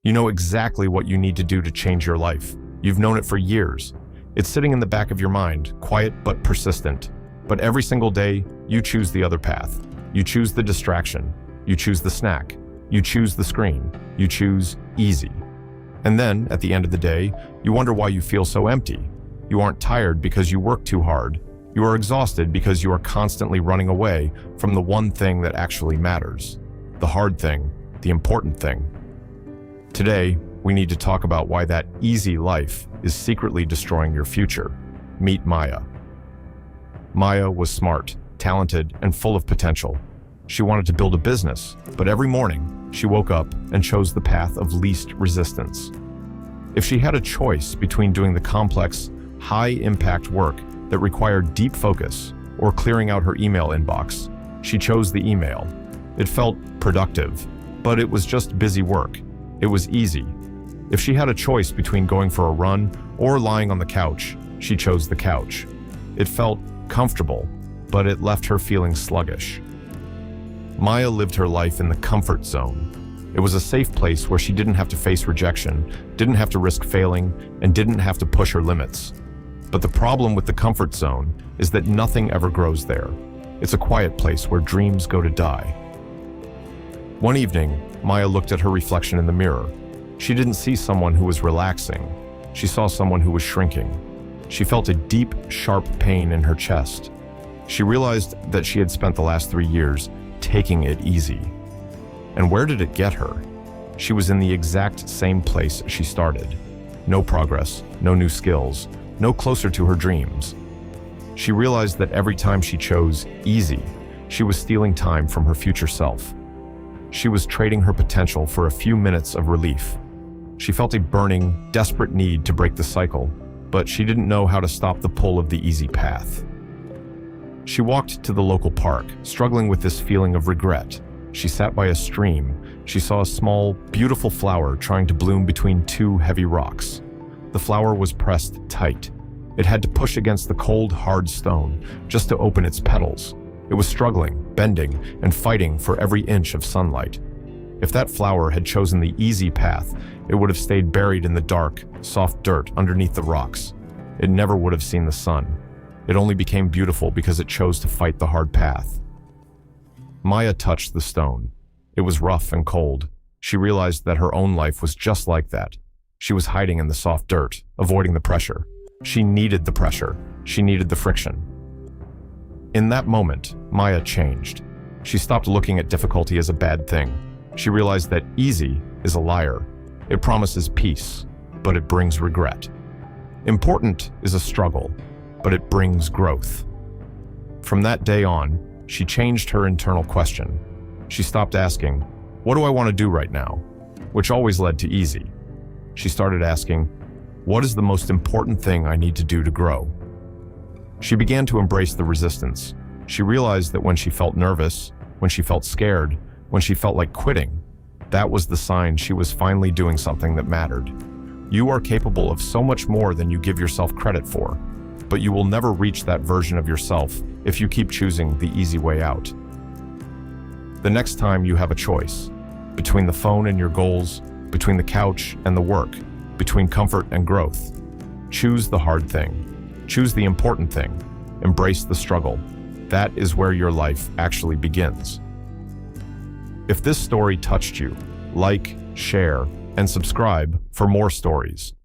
You know exactly what you need to do to change your life. You've known it for years. It's sitting in the back of your mind, quiet but persistent. But every single day, you choose the other path. You choose the distraction. You choose the snack. You choose the screen. You choose easy. And then, at the end of the day, you wonder why you feel so empty. You aren't tired because you work too hard. You are exhausted because you are constantly running away from the one thing that actually matters. The hard thing, the important thing. Today, we need to talk about why that easy life is secretly destroying your future. Meet Maya. Maya was smart, talented, and full of potential. She wanted to build a business, but every morning, she woke up and chose the path of least resistance. If she had a choice between doing the complex, high-impact work that required deep focus or clearing out her email inbox, she chose the email. It felt productive, but it was just busy work. It was easy. If she had a choice between going for a run or lying on the couch, she chose the couch. It felt comfortable, but it left her feeling sluggish. Maya lived her life in the comfort zone. It was a safe place where she didn't have to face rejection, didn't have to risk failing, and didn't have to push her limits. But the problem with the comfort zone is that nothing ever grows there. It's a quiet place where dreams go to die. One evening, Maya looked at her reflection in the mirror. She didn't see someone who was relaxing. She saw someone who was shrinking. She felt a deep, sharp pain in her chest. She realized that she had spent the last 3 years taking it easy. And where did it get her? She was in the exact same place she started. No progress, no new skills, no closer to her dreams. She realized that every time she chose easy, she was stealing time from her future self. She was trading her potential for a few minutes of relief. She felt a burning, desperate need to break the cycle, but she didn't know how to stop the pull of the easy path. She walked to the local park, struggling with this feeling of regret. She sat by a stream. She saw a small, beautiful flower trying to bloom between 2 heavy rocks. The flower was pressed tight. It had to push against the cold, hard stone just to open its petals. It was struggling, bending, and fighting for every inch of sunlight. If that flower had chosen the easy path, it would have stayed buried in the dark, soft dirt underneath the rocks. It never would have seen the sun. It only became beautiful because it chose to fight the hard path. Maya touched the stone. It was rough and cold. She realized that her own life was just like that. She was hiding in the soft dirt, avoiding the pressure. She needed the pressure. She needed the friction. In that moment, Maya changed. She stopped looking at difficulty as a bad thing. She realized that easy is a liar. It promises peace, but it brings regret. Important is a struggle, but it brings growth. From that day on, she changed her internal question. She stopped asking, "What do I want to do right now?" which always led to easy. She started asking, "What is the most important thing I need to do to grow?" She began to embrace the resistance. She realized that when she felt nervous, when she felt scared, when she felt like quitting, that was the sign she was finally doing something that mattered. You are capable of so much more than you give yourself credit for, but you will never reach that version of yourself if you keep choosing the easy way out. The next time you have a choice, between the phone and your goals, between the couch and the work, between comfort and growth, choose the hard thing. Choose the important thing. Embrace the struggle. That is where your life actually begins. If this story touched you, like, share, and subscribe for more stories.